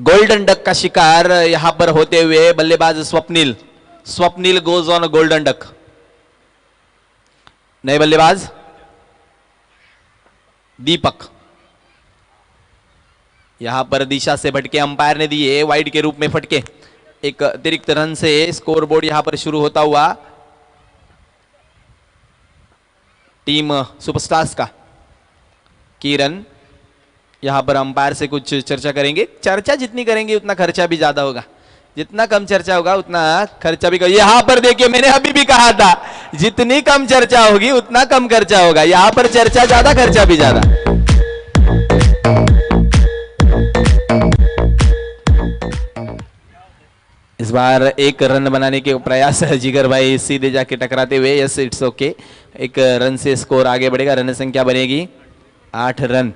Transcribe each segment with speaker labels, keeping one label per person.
Speaker 1: Golden duck का शिकार यहां पर होते हुए बल्लेबाज Swapnil. Swapnil goes on golden duck. नए बल्लेबाज दीपक। यहां पर दिशा से भटके अंपायर ने दिए वाइड के रूप में फटके। एक अतिरिक्त रन से स्कोरबोर्ड यहां पर शुरू होता हुआ टीम सुपरस्टार्स का। किरण यहां पर अंपायर से कुछ चर्चा करेंगे। चर्चा जितनी करेंगे उतना खर्चा भी ज्यादा होगा, जितना कम चर्चा होगा उतना खर्चा भी। यहां पर देखिए, मैंने अभी भी कहा था जितनी कम चर्चा होगी उतना कम खर्चा होगा। यहां पर चर्चा ज्यादा, खर्चा भी ज्यादा। इस बार एक रन बनाने के प्रयास है जिगर भाई, सीधे जाके टकराते हुए। Yes, it's okay. एक रन से स्कोर आगे बढ़ेगा। रन संख्या बनेगी 8 रन।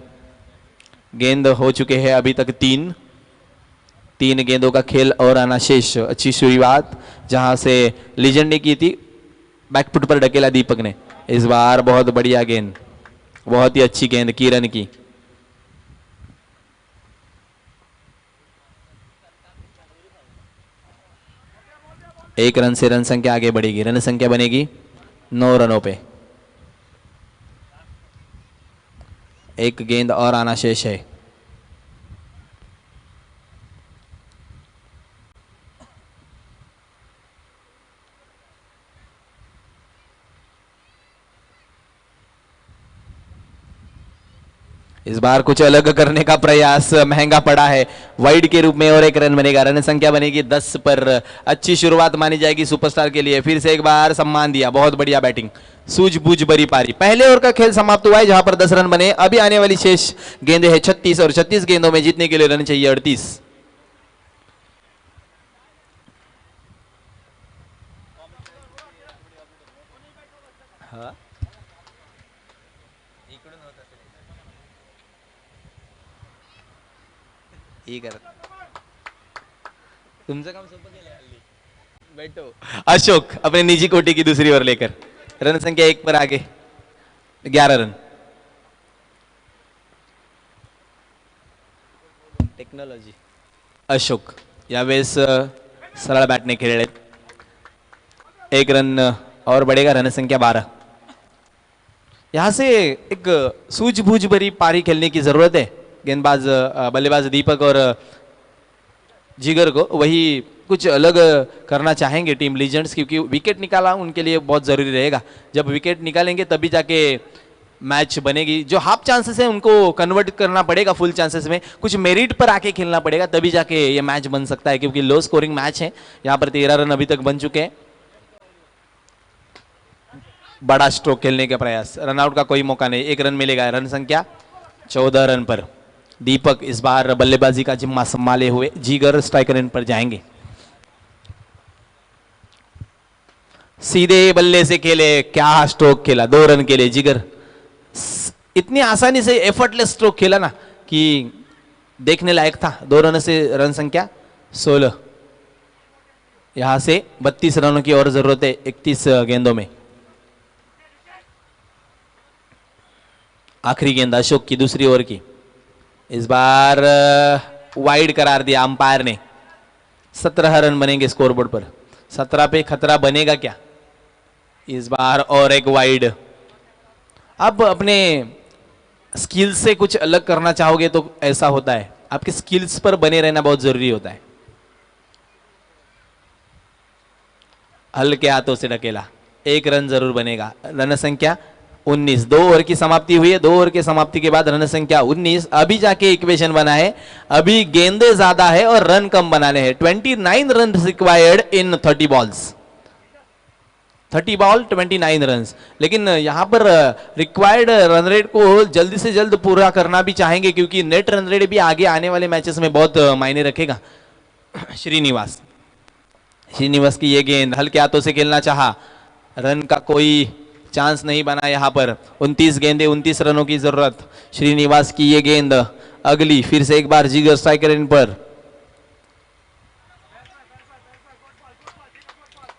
Speaker 1: गेंद हो चुके हैं अभी तक 3 गेंदों का खेल और आना शेष। अच्छी शुरुआत जहां से लीजेंड ने की थी, बैकफुट पर ढकेला दीपक ने। इस बार बहुत बढ़िया गेंद, बहुत ही अच्छी गेंद किरण की। एक रन से रन संख्या आगे बढ़ेगी। रन संख्या बनेगी 9 रनों पे। एक गेंद और आना शेष है। इस बार कुछ अलग करने का प्रयास महंगा पड़ा है। वाइड के रूप में और एक रन बनेगा। रन संख्या बनेगी 10 पर। अच्छी शुरुआत मानी जाएगी सुपरस्टार के लिए। फिर से एक बार सम्मान दिया, बहुत बढ़िया बैटिंग, सूझबूझ भरी पारी। पहले ओवर का खेल समाप्त हुआ है जहां पर 10 रन बने। अभी आने वाली शेष गेंदें हैं 36 और 36 गेंदों में जीतने के लिए रन चाहिए 38। तुमचं काम सोपं केलं हल्ली। बैठो। अशोक अपने निजी कोटी की दूसरी ओवर लेकर। रन संख्या 1 पर आगे 11 रन। टेक्नॉलॉजी। अशोक यावेळेस सरळ बॅटने खेळले। एक रन और बढ़ेगा। रन संख्या 12। यहां से एक सूझबूझ भरी पारी खेलने की जरूरत है गेंदबाज बल्लेबाज दीपक और जिगर को। वही कुछ अलग करना चाहेंगे टीम लीजेंड्स, क्योंकि विकेट निकाला उनके लिए बहुत जरूरी रहेगा। जब विकेट निकालेंगे तभी जाके मैच बनेगी। जो हाफ चांसेस है उनको कन्वर्ट करना पड़ेगा फुल चांसेस में। कुछ मेरिट पर आके खेलना पड़ेगा तभी जाके ये मैच बन सकता है, क्योंकि लो स्कोरिंग मैच है। यहां पर 13 रन अभी तक बन चुके हैं। बड़ा स्ट्रोक खेलने का प्रयास, रनआउट का कोई मौका नहीं। एक रन मिलेगा। रन संख्या 14 रन पर। दीपक इस बार बल्लेबाजी का जिम्मा संभाले हुए। जिगर स्ट्राइकर इन पर जाएंगे। सीधे बल्ले से खेले, क्या स्ट्रोक खेला। 2 रन के लिए जिगर। इतनी आसानी से एफर्टलेस स्ट्रोक खेला ना कि देखने लायक था। 2 रन से रन संख्या 16। यहां से 32 रनों की और जरूरत है 31 गेंदों में। आखिरी गेंद अशोक की दूसरी ओवर की। इस बार वाइड करार दिया अंपायर ने। 17 रन बनेंगे स्कोरबोर्ड पर। 17 पे खतरा बनेगा क्या इस बार। और एक वाइड। अब अपने स्किल से कुछ अलग करना चाहोगे तो ऐसा होता है, आपके स्किल्स पर बने रहना बहुत जरूरी होता है। हल्के हाथों से ढकेला, 1 रन जरूर बनेगा। रन संख्या 19। 2 ओवर की समाप्ति हुई है। 2 ओवर की समाप्ति के बाद रन संख्या 19। अभी जाके इक्वेशन बना है। अभी गेंदे ज्यादा है और रन कम बनाने हैं। 29 run required in 30 balls. 30 ball 29 run. लेकिन यहां पर रिक्वायर्ड रन रेट को जल्दी से जल्द पूरा करना भी चाहेंगे, क्योंकि नेट रन रेट भी आगे आने वाले मैचेस में बहुत मायने रखेगा। श्रीनिवास की ये गेंद हल्के हाथों से खेलना चाहा, रन का कोई चांस नहीं बना। यहां पर 29 गेंदे 29 रनों की जरूरत। श्रीनिवास की ये गेंद अगली। फिर से एक बार जिगर स्ट्राइकर इन पर।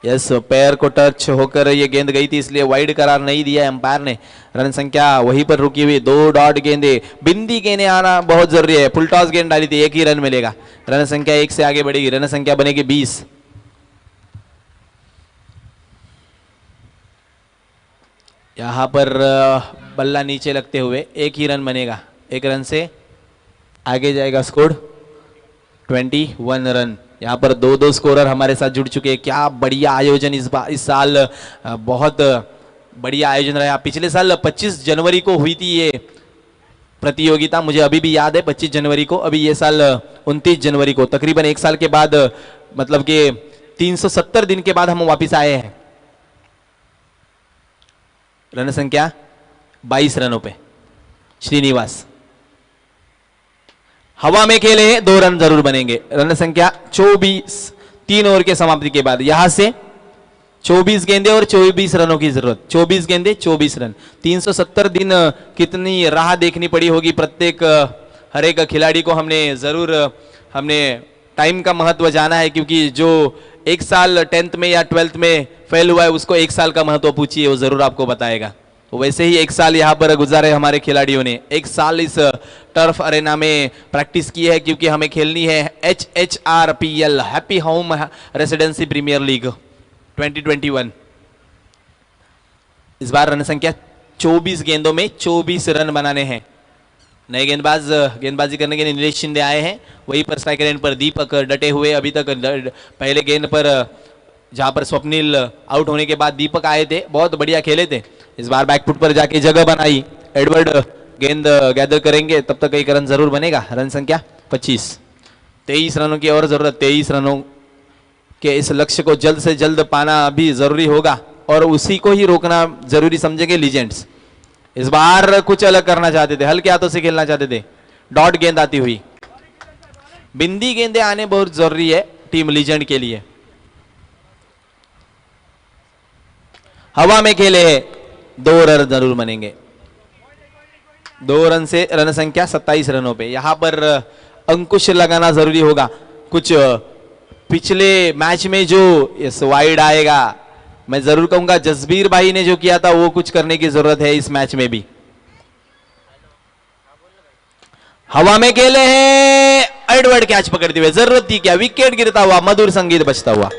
Speaker 1: यस, पैर को टच होकर ये गेंद गई थी, इसलिए वाइड करार नहीं दिया अंपायर ने। रन संख्या वहीं पर रुकी हुई, 2 डॉट गेंदे, बिंदी गेंदें आना बहुत जरूरी है। फुल टॉस गेंद डाली थी, 1 ही रन मिलेगा। रन संख्या 1 से आगे बढ़ेगी, रन संख्या बनेगी 20। यहां पर बल्ला नीचे लगते हुए 1 ही रन बनेगा, 1 रन से आगे जाएगा स्कोर 21 रन। यहाँ पर 2-2 स्कोरर हमारे साथ जुड़ चुके हैं। क्या बढ़िया आयोजन इस साल, बहुत बढ़िया आयोजन रहा। पिछले साल 25 जनवरी को हुई थी ये प्रतियोगिता, मुझे अभी भी याद है 25 जनवरी को। अभी ये साल 29 जनवरी को, तकरीबन 1 साल के बाद, मतलब कि 370 दिन के बाद हम वापिस आए हैं। रन संख्या 22 रनों पे श्रीनिवास हवा में खेले, 2 रन जरूर बनेंगे। रन संख्या 24, 3 ओवर के समाप्ति के बाद। यहां से 24 गेंदे और 24 रनों की जरूरत। 24 गेंदे 24 रन, 370 दिन कितनी राह देखनी पड़ी होगी प्रत्येक हर एक खिलाड़ी को। हमने टाइम का महत्व जाना है, क्योंकि जो 1 साल 10th में या 12th में फेल हुआ है उसको 1 साल का महत्व पूछिए, वो जरूर आपको बताएगा। तो वैसे ही 1 साल यहाँ पर गुजारे हमारे खिलाड़ियों ने। 1 साल इस टर्फ अरेना में प्रैक्टिस की है, क्योंकि हमें खेलनी है HHRPL, happy home residency premier league 2021। इस बार रन संख्या 24 गेंदों में 24 रन बनाने हैं। नए गेंदबाजी करने के लिए नीलेश शिंदे आए हैं, वहीं पर स्ट्राइकर एंड पर दीपक डटे हुए। अभी तक पहले गेंद पर जहां पर स्वप्निल आउट होने के बाद दीपक आए थे, बहुत बढ़िया खेले थे। इस बार बैकफुट पर जाके जगह बनाई, एडवर्ड गेंद गैदर करेंगे, तब तक 1 रन जरूर बनेगा। रन संख्या 25, 23 रनों की और जरूरत। 23 रनों के इस लक्ष्य को जल्द से जल्द पाना भी जरूरी होगा, और उसी को ही रोकना जरूरी समझेंगे लीजेंड्स। इस बार कुछ अलग करना चाहते थे, हल्के हाथों से खेलना चाहते थे। डॉट गेंद आती हुई, बिंदी गेंदे आने बहुत जरूरी है टीम लीजेंड के लिए। हवा में खेले, 2 रन जरूर बनेंगे। 2 रन से रन संख्या 27 रनों पे। यहां पर अंकुश लगाना जरूरी होगा। कुछ पिछले मैच में जो इस वाइड आएगा, मैं जरूर कहूंगा जसबीर भाई ने जो किया था वो कुछ करने की जरूरत है इस मैच में भी। हवा में खेले हैं, एडवर्ड कैच पकड़ते हुए, जरूरत थी क्या, विकेट गिरता हुआ, मधुर संगीत बजता हुआ।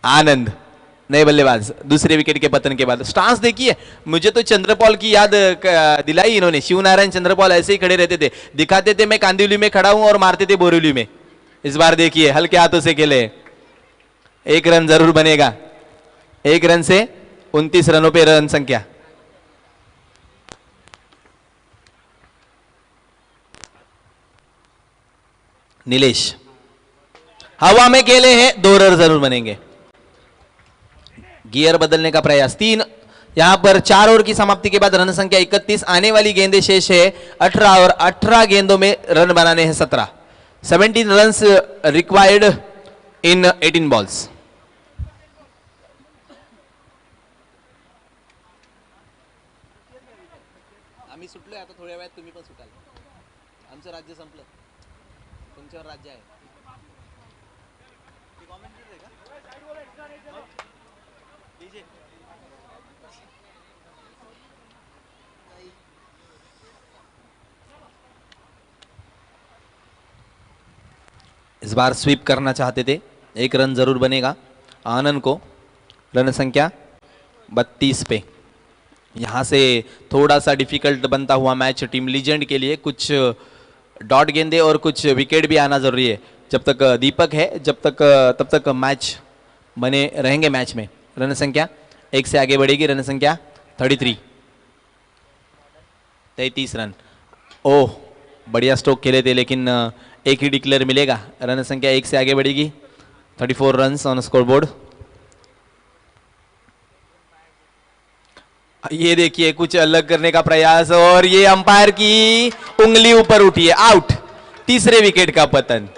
Speaker 1: आनंद नए बल्लेबाज, दूसरे विकेट के पतन के बाद। स्टांस देखिए, मुझे तो चंद्रपॉल की याद दिलाई इन्होंने। शिवनारायण चंद्रपॉल ऐसे ही खड़े रहते थे, दिखाते थे मैं कांदिवली में खड़ा हूं और मारते थे बोरिवली में। इस बार देखिए हल्के हाथों से खेले, 1 रन जरूर बनेगा। 1 रन से 29 रनों पे रन संख्या। नीलेश हवा में खेले हैं, 2 रन जरूर बनेंगे। गियर बदलने का प्रयास। 3, यहां पर 4 ओवर की समाप्ति के बाद रन संख्या 31। आने वाली गेंदें शेष है 18, और 18 गेंदों में रन बनाने हैं 17। 17 रन्स रिक्वायर्ड इन 18 बॉल्स। आम्ही सुटलोय आता, थोड्या वेळात तुम्ही पण सुटाल। आमचं राज्य संपलं, तुमच्यावर राज्य आहे। इस बार स्वीप करना चाहते थे, 1 रन जरूर बनेगा आनंद को। रन संख्या 32 पे। यहां से थोड़ा सा डिफिकल्ट बनता हुआ मैच टीम लीजेंड के लिए। कुछ डॉट गेंदे और कुछ विकेट भी आना जरूरी है। जब तक दीपक है तब तक मैच बने रहेंगे मैच में। रन संख्या 1 से आगे बढ़ेगी। रन संख्या 33 रन। ओह, बढ़िया स्ट्रोक खेले थे, लेकिन 1 ही डिक्लेयर मिलेगा। रन संख्या 1 से आगे बढ़ेगी। 34 रन ऑन स्कोरबोर्ड। ये देखिए कुछ अलग करने का प्रयास और ये अंपायर की उंगली ऊपर उठी है, आउट। तीसरे विकेट का पतन।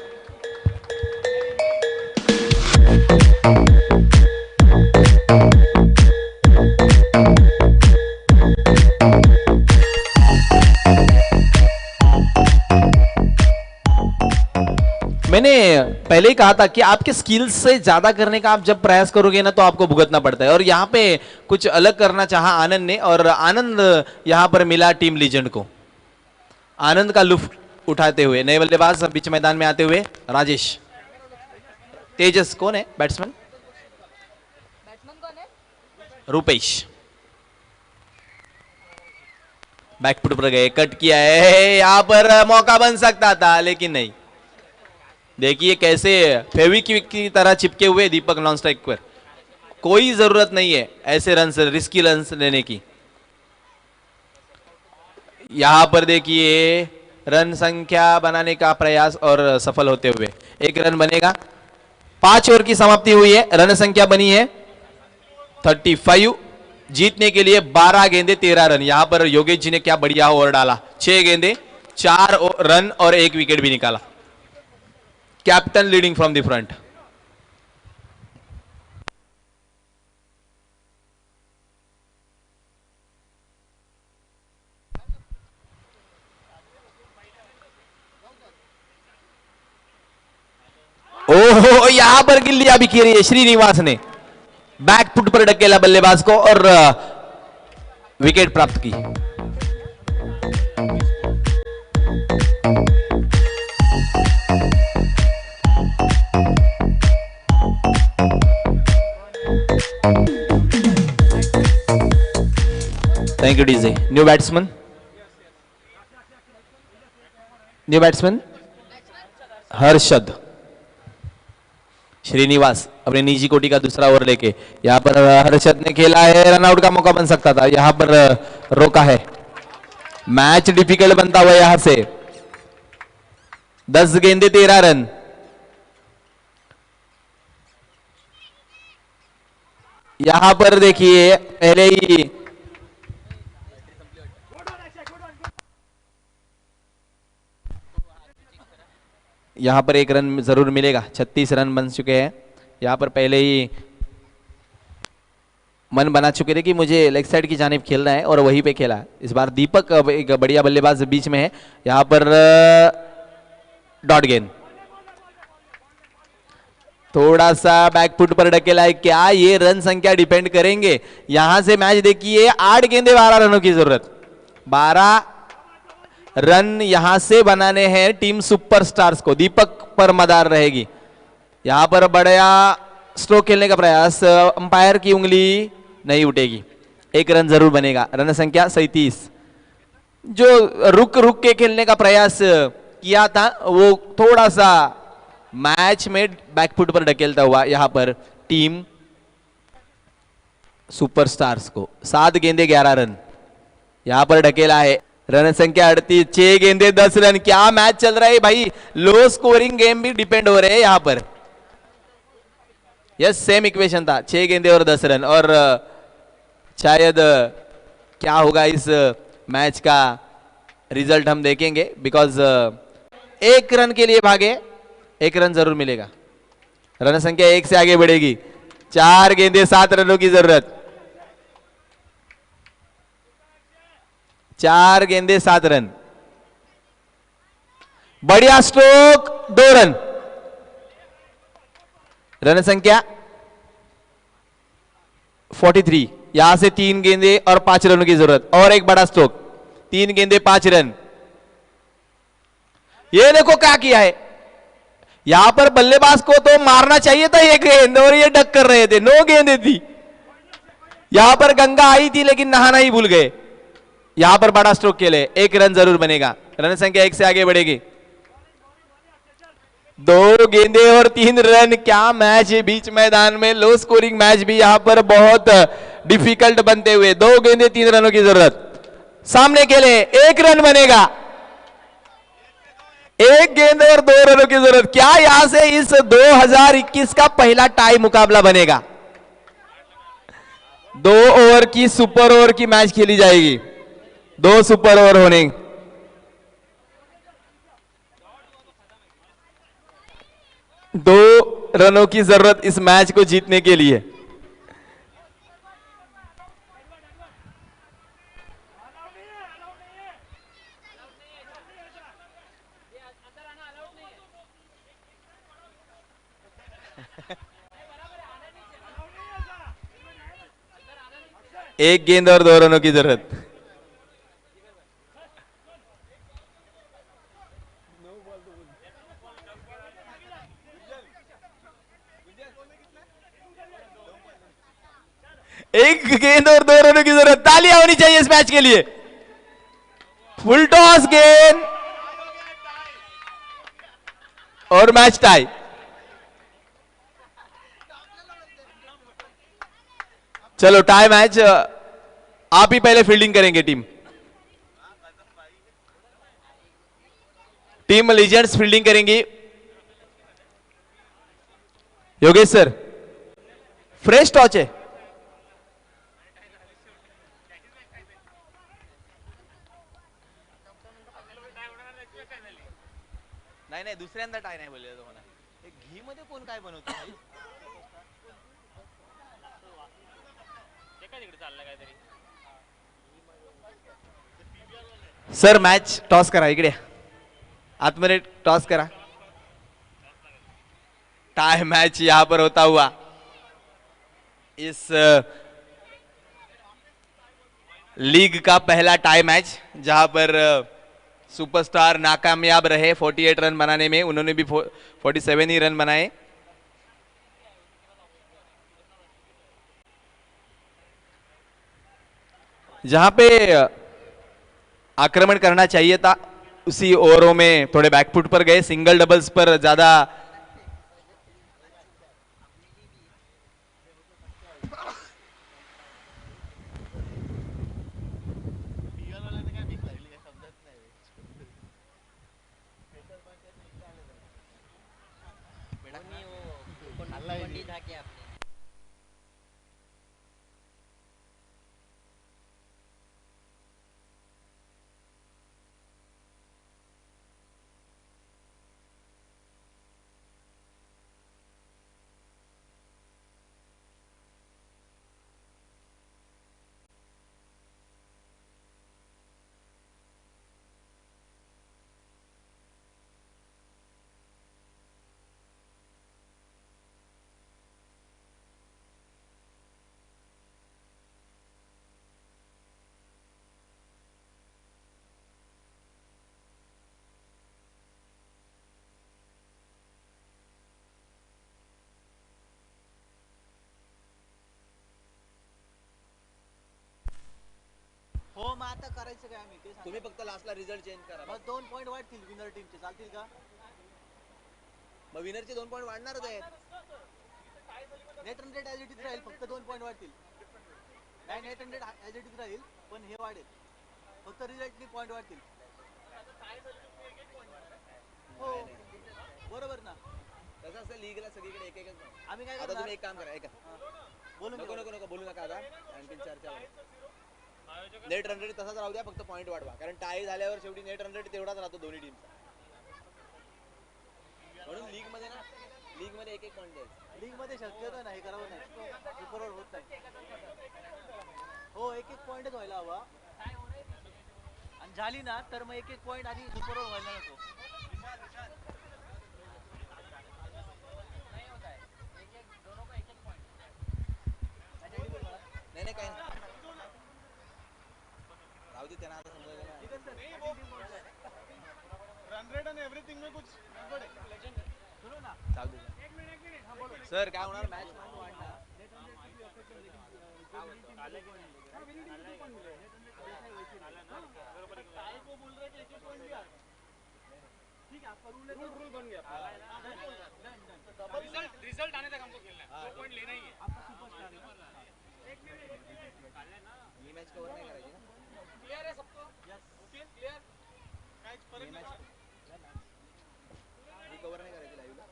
Speaker 1: मैंने पहले ही कहा था कि आपके स्किल्स से ज्यादा करने का आप जब प्रयास करोगे ना तो आपको भुगतना पड़ता है, और यहाँ पे कुछ अलग करना चाहा आनंद ने, और आनंद यहां पर मिला टीम लीजेंड को। आनंद का लुफ्त उठाते हुए नए बल्लेबाज बीच मैदान में आते हुए राजेश। तेजस कौन है बैट्समैन? रुपेश बैकफुट पर गए, कट किया है, यहां पर मौका बन सकता था लेकिन नहीं। देखिए कैसे फेविक्विक की तरह चिपके हुए दीपक नॉन स्ट्राइक पर। कोई जरूरत नहीं है ऐसे रन्स, रिस्की रन्स लेने की। यहां पर देखिए रन संख्या बनाने का प्रयास और सफल होते हुए 1 रन बनेगा। 5 ओवर की समाप्ति हुई है, रन संख्या बनी है 35। जीतने के लिए 12 गेंदे 13 रन। यहां पर योगेश जी ने क्या बढ़िया ओवर डाला, 6 गेंदे 4 रन और 1 विकेट भी निकाला। Captain leading from the front. ओहो, यहां पर गिल्लियां भी खेली है श्रीनिवास ने, बैकफुट पर ढकेला बल्लेबाज को और विकेट प्राप्त की। Thank you DJ. New batsman, new batsman Harshad. Srinivas अपने निजी कोटि का दूसरा ओवर लेके यहां पर हर्षद ने खेला है, रनआउट का मौका बन सकता था, यहां पर रोका है। मैच डिफिकल्ट बनता हुआ यहां से। 10 गेंदे 13 रन। यहां पर देखिए पहले ही यहां पर 1 रन जरूर मिलेगा। 36 रन बन चुके हैं। यहां पर पहले ही मन बना चुके थे कि मुझे लेग साइड की जानिब खेलना है और वहीं पे खेला। इस बार दीपक एक बढ़िया बल्लेबाज बीच में है। यहां पर डॉट गेंद, थोड़ा सा बैकफुट पर ढकेला है। क्या ये रन संख्या डिपेंड करेंगे? यहां से मैच देखिए 8 गेंदे 12 रनों की जरूरत। 12 रन यहां से बनाने हैं टीम सुपरस्टार्स को। दीपक पर मदार रहेगी। यहां पर बढ़िया स्ट्रोक खेलने का प्रयास, अंपायर की उंगली नहीं उठेगी। 1 रन जरूर बनेगा। रन संख्या 37। जो रुक रुक के खेलने का प्रयास किया था वो थोड़ा सा मैच में बैकफुट पर ढकेलता हुआ यहां पर टीम सुपरस्टार्स को। 7 गेंदे 11 रन यहां पर ढकेला है। रन संख्या 38। 6 गेंदे 10 रन। क्या मैच चल रहा है भाई, लो स्कोरिंग गेम भी डिपेंड हो रहे हैं यहां पर। यस, सेम इक्वेशन था, 6 गेंदे और 10 रन। और शायद क्या होगा इस मैच का रिजल्ट हम देखेंगे, बिकॉज 1 रन के लिए भागे, 1 रन जरूर मिलेगा। रन संख्या 1 से आगे बढ़ेगी। 4 गेंदे 7 रनों की जरूरत। 4 गेंदे 7 रन। बढ़िया स्ट्रोक, 2 रन। रन संख्या 43। यहां से 3 गेंदे और 5 रनों की जरूरत और एक बड़ा स्ट्रोक। 3 गेंदे 5 रन। ये देखो क्या किया है, यहां पर बल्लेबाज को तो मारना चाहिए था 1 गेंद और ये डक कर रहे थे। 9 गेंदें थी। यहां पर गंगा आई थी लेकिन नहाना ही भूल गए। यहां पर बड़ा स्ट्रोक खेले, 1 रन जरूर बनेगा। रन संख्या 1 से आगे बढ़ेगी। 2 गेंदे और 3 रन। क्या मैच है बीच मैदान में, लो स्कोरिंग मैच भी यहां पर बहुत डिफिकल्ट बनते हुए। 2 गेंदे 3 रनों की जरूरत। सामने खेले, 1 रन बनेगा। 1 गेंद और 2 रनों की जरूरत। क्या यहां से इस 2021 का पहला टाई मुकाबला बनेगा? 2 ओवर की सुपर ओवर की मैच खेली जाएगी। 2 सुपर ओवर होने, 2 रनों की जरूरत इस मैच को जीतने के लिए। एक गेंद और 2 रनों की जरूरत। एक गेंद और 2 रनों की जरूरत। तालियां होनी चाहिए इस मैच के लिए। फुल टॉस गेंद और मैच टाई। चलो टाई मैच। आप ही पहले फील्डिंग करेंगे। टीम लीजेंड्स फील्डिंग करेंगी। योगेश सर, फ्रेश टॉच है। नाही नाही, दुसऱ्यांदा टाय नाही बोलले तुम्हाला। घी मध्ये कोण काय बनवतो? सर मॅच टॉस करा, इकडे आतमध्ये टॉस करा। टाई मैच यहां पर होता हुआ इस लीग का पहला टाई मैच, जहां पर सुपरस्टार नाकामयाब रहे 48 रन बनाने में। उन्होंने भी 47 ही रन बनाए। जहां पे आक्रमण करना चाहिए था उसी ओवरों में थोड़े बैकफुट पर गए। सिंगल डबल्स पर ज्यादा
Speaker 2: हो मग आता करायचं काय आम्ही ते सांगा.
Speaker 1: तुम्ही फक्त लास्टला रिझल्ट चेंज करा.
Speaker 2: मग 2 पॉइंट वाढतील विनर टीमचे, चालतील का?
Speaker 1: मग विनरचे 2 पॉईंट वाढणारच आहेत.
Speaker 2: Net run rate as it is राहील, फक्त 2 पॉइंट वाढतील. नाही, net run rate as it is राहील, पण हे वाढेल. फक्त रिझल्टनी पॉइंट वाढतील. हो बरोबर ना.
Speaker 1: कसं असतं लीगला सगळीकडे एक एकच.
Speaker 2: आम्ही काय
Speaker 1: आता
Speaker 2: करणार?
Speaker 1: तुम्ही एक काम करा, ऐका.
Speaker 2: बोलून
Speaker 1: नको नको नको बोलू नका आता. आणखी चर्चा. नेट रन रेट तसाच राहू द्या, फक्त पॉईंट वाढवा. कारण टाय झाल्यावर शेवटी नेट रन रेट तेवढाच राहतो दोन्ही टीमचा. म्हणून लीग मध्ये ना, लीग मध्ये एक पॉईंट द्यायचं.
Speaker 2: लीग मध्ये शक्यतो नाही, करावं नाही, सुपरओव्हर होत नाही. हो एक पॉइंटच व्हायला हवा. आणि झाली ना तर मग एक पॉइंट आणि सुपरओव्हर व्हायला नको.
Speaker 1: नाही नाही काय नाही, राहू दे त्यांना आता समजायला.
Speaker 3: रन रेट आणि एव्हरीथिंग में कुछ गडबड है.
Speaker 2: सुनो ना,
Speaker 1: जाऊ दे सर. काय होणार मॅच
Speaker 3: रूल बन गया. रिजल्ट आने तक हमको खेलना है. 2 पॉइंट लेना ही है.
Speaker 1: ही मॅच कव्हर नाही करायची ना.
Speaker 3: क्लियर है सबको? यस. क्लियर. काहीच फरक नाही.
Speaker 1: ही कव्हर नाही करायची लाईव्हला.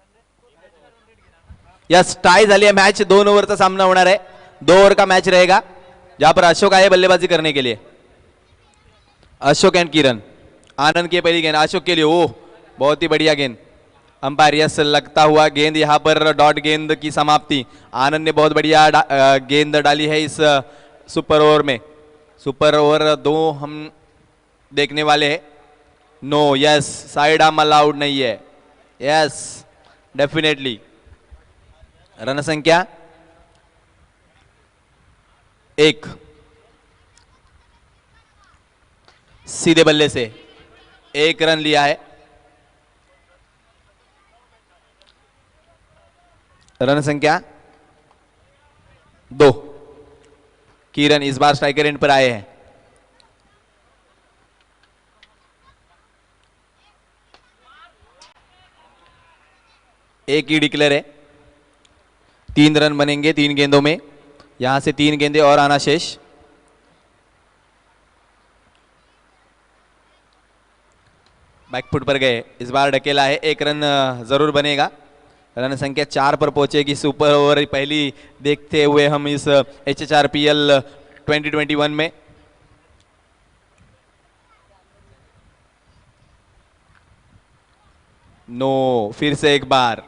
Speaker 1: यस टाई झाली है मैच. 2 ओवर का सामना होना है. 2 ओवर का मैच रहेगा. जहां पर अशोक आए बल्लेबाजी करने के लिए। अशोक एंड किरण। आनंद की पहली गेंद अशोक के लिए, ओह बहुत ही बढ़िया गेंद। अंपायर यस लगता हुआ गेंद, यहां पर डॉट गेंद की समाप्ति। आनंद ने बहुत बढ़िया गेंद डाली है इस सुपर ओवर में। सुपर ओवर 2 हम देखने वाले हैं। No yes, side arm allowed नहीं है। Yes definitely. रन संख्या 1। सीधे बल्ले से 1 रन लिया है। रन संख्या 2। किरण इस बार स्ट्राइकर एंड पर आए हैं। एक ही डिक्लेयर है। 3 रन बनेंगे 3 गेंदों में। यहां से 3 गेंदें और आना शेष। बैकफुट पर गए, इस बार ढकेला है। 1 रन जरूर बनेगा। रन संख्या 4 पर पहुंचेगी सुपर ओवर पहली देखते हुए हम इस HHRPL 2021 में। नो, फिर से एक बार।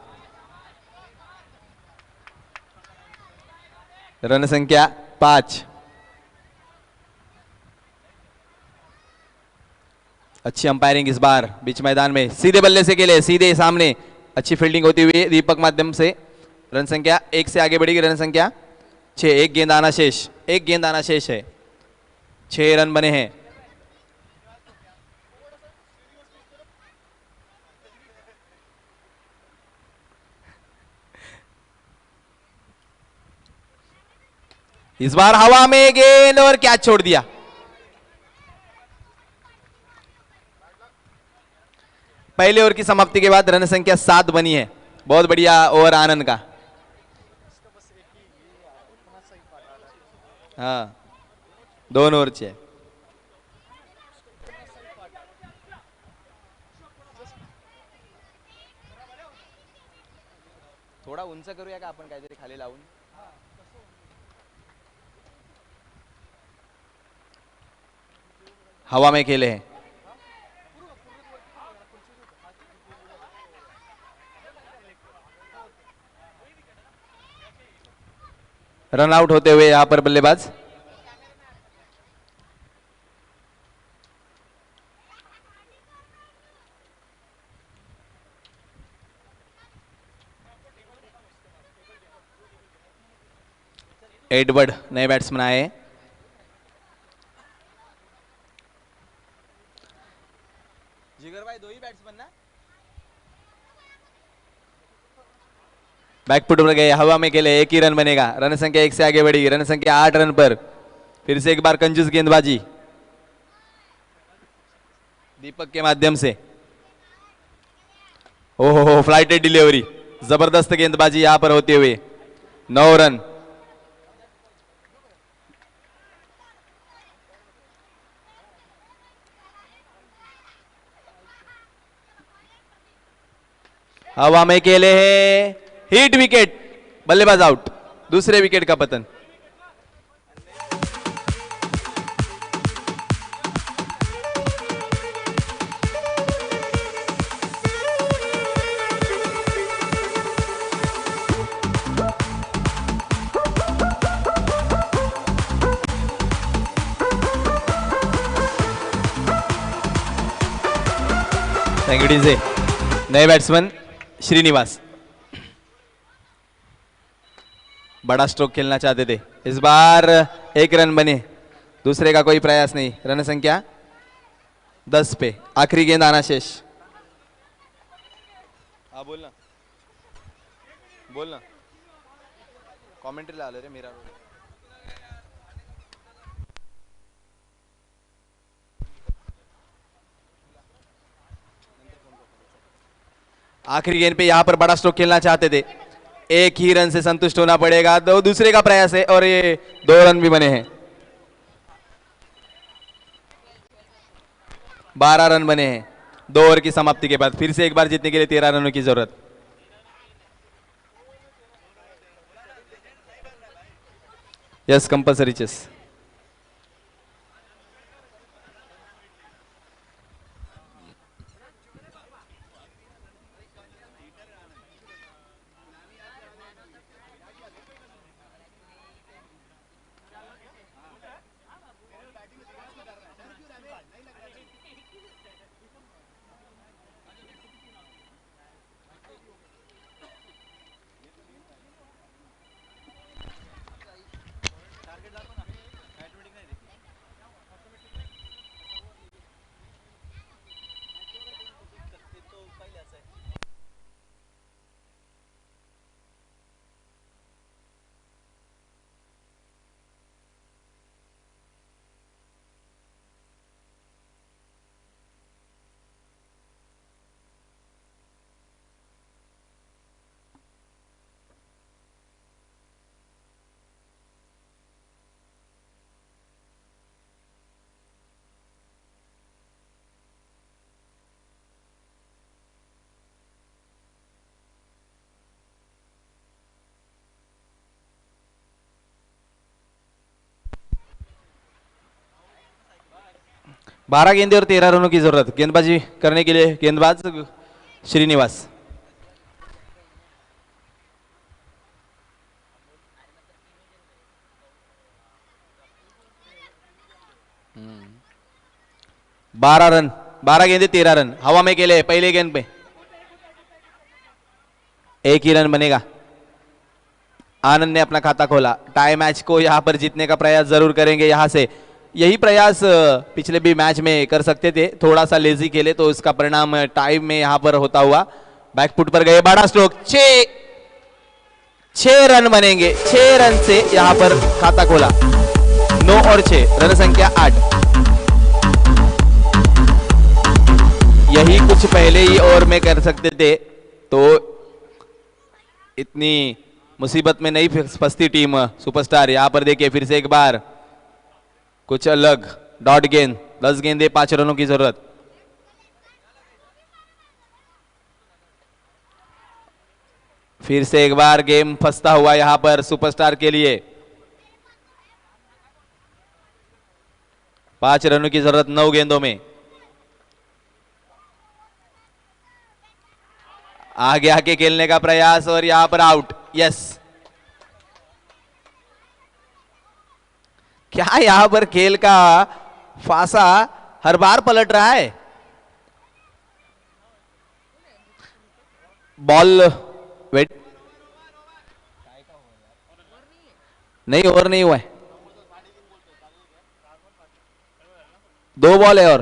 Speaker 1: रन संख्या 5। अच्छी अंपायरिंग इस बार बीच मैदान में। सीधे बल्ले से खेले, सीधे सामने अच्छी फील्डिंग होती हुई दीपक माध्यम से। रन संख्या 1 से आगे बढ़ेगी। रन संख्या 6। 1 गेंद आना शेष, 1 गेंद आना शेष है। 6 रन बने हैं। इस बार हवा में गेंद और कैच छोड़ दिया। पहले ओवर की समाप्ति के बाद रन संख्या 7 बनी है। बहुत बढ़िया ओवर आनंद का। हाँ, 2 ओव्हरची आहे। थोडा उंच करूया का आपण काहीतरी खाली लावून? हवा में खेले हैं। रन आउट होते हुए यहां पर बल्लेबाज। एडवर्ड नए बैट्समैन आए। जिगर भाई 2 ही बैट्समैन ना। बैकफुट पर गए, हवा में खेले, 1 ही रन बनेगा। रन संख्या 1 से आगे बढ़ी। रन संख्या 8 रन पर। फिर से एक बार कंजूस गेंदबाजी दीपक के माध्यम से। ओहो, फ्लाइटेड डिलीवरी, जबरदस्त गेंदबाजी यहां पर होते हुए। 9 रन। हवा में खेले हैं, हिट विकेट, बल्लेबाज आउट। दूसरे विकेट का पतन। थैंक से नए बैट्समैन श्रीनिवास बड़ा स्ट्रोक खेलना चाहते थे। इस बार 1 रन बने, दूसरे का कोई प्रयास नहीं। रन संख्या 10 पे। आखिरी गेंद आना शेष। हाँ बोलना, बोलना। कमेंट्री ला ले रे मेरा। आखिरी गेंद पे यहां पर बड़ा स्ट्रोक खेलना चाहते थे। 1 ही रन से संतुष्ट होना पड़ेगा। दूसरे का प्रयास है और ये 2 रन भी बने हैं। 12 रन बने हैं 2 ओवर की समाप्ति के बाद। फिर से एक बार जीतने के लिए 13 रनों की जरूरत। Yes, compulsory chess. 12 गेंदे और 13 रनों की जरूरत गेंदबाजी करने के लिए गेंदबाज श्रीनिवास। हम्म। 12 रन, 12 गेंदे 13 रन हवा में खेले पहले गेंद पे, एक ही रन बनेगा। आनंद ने अपना खाता खोला, टाई मैच को यहां पर जीतने का प्रयास जरूर करेंगे। यहां से यही प्रयास पिछले भी मैच में कर सकते थे, थोड़ा सा लेजी खेले तो इसका परिणाम टाइम में यहां पर होता हुआ। बैकफुट पर गए, बड़ा स्ट्रोक, 6 रन बनेंगे, 6 रन से यहां पर खाता खोला। 9 और 6 रन संख्या 8। यही कुछ पहले ही ओवर में कर सकते थे तो इतनी मुसीबत में नहीं फंसती टीम सुपरस्टार। यहां पर देखिए फिर से एक बार कुछ अलग डॉट गेंद, 10 गेंदे 5 रनों की जरूरत। फिर से एक बार गेम फंसता हुआ यहां पर सुपरस्टार के लिए। 5 रनों की जरूरत 9 गेंदों में। आगे आके खेलने का प्रयास और यहां पर आउट। यस, क्या यहां पर खेल का फासा हर बार पलट रहा है। बॉल वेट नहीं, ओवर नहीं हुआ है। 2 बॉल है और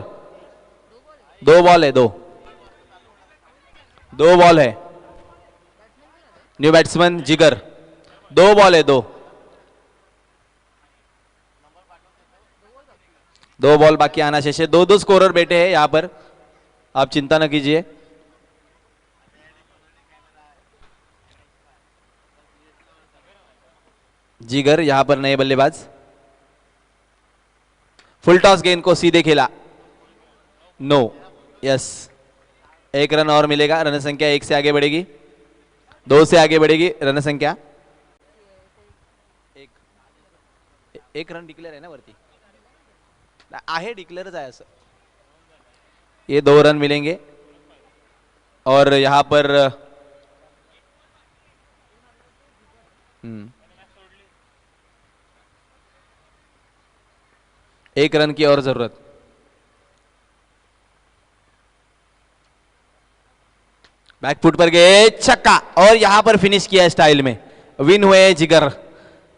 Speaker 1: 2 बॉल है, 2 बॉल है। न्यू बैट्समैन जिगर, 2 बॉल है, 2 बॉल बाकी आना शेष है। 2-2 स्कोरर बैठे हैं यहां पर, आप चिंता न कीजिए। जिगर यहां पर नए बल्लेबाज। फुल टॉस गेंद को सीधे खेला, नो। यस, 1 रन और मिलेगा, रन संख्या 1 से आगे बढ़ेगी, 2 से आगे बढ़ेगी रन संख्या। एक रन डिक्लेअर आहे ना वरती, आहे डिक्लेअरच आहे असं। ये 2 रन मिलेंगे और यहां पर 1 रन की और जरूरत। बैकफुट पर गए, छक्का, और यहां पर फिनिश किया स्टाइल में। विन हुए जिगर,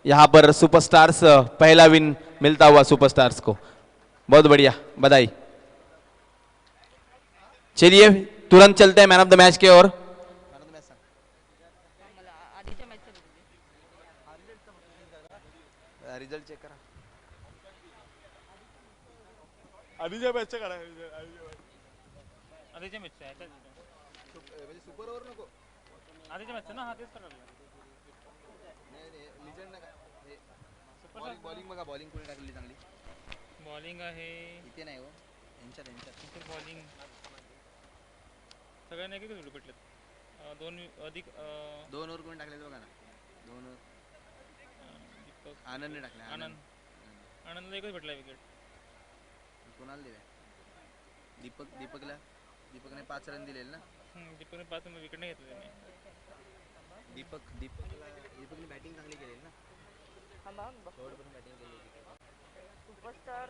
Speaker 1: यहां पर सुपरस्टार्स, पहला विन मिलता हुआ सुपरस्टार्स को, बहुत बढ़िया, बधाई। चलिए तुरंत चलते हैं मैन ऑफ द मैच के ओर। रिजल्ट चेक करा,
Speaker 3: आधीच्या मॅचचं काढा.
Speaker 4: आधीच्या मॅचचं आहे काय?
Speaker 2: म्हणजे सुपर ओव्हर नको,
Speaker 4: आधीच्या मॅचचं ना, हा तेच करायला.
Speaker 2: लिजंड नका. बॉलिंग बघा, बॉलिंग कोणी टाकलेली चांगली.
Speaker 4: बॉलिंग आहे
Speaker 2: इथे नाही हो, यांच्यात
Speaker 4: बॉलिंग सगळ्यांना एक एक भेटलेत. 2 अधिक
Speaker 2: 2 ओव्हर कोणी टाकले बघा ना, 2 ओव्हर
Speaker 4: दीपक
Speaker 2: आनंदने टाकले.
Speaker 4: आनंदला एकच भेटला विकेट.
Speaker 2: कोणाला दिले? दीपकने 5 रन दिलेले ना.
Speaker 4: दीपकने 5 विकेट नाही घेतले त्याने.
Speaker 2: दीपकने बॅटिंग चांगली केली ना.
Speaker 5: बॅटिंग केली. सुपरस्टार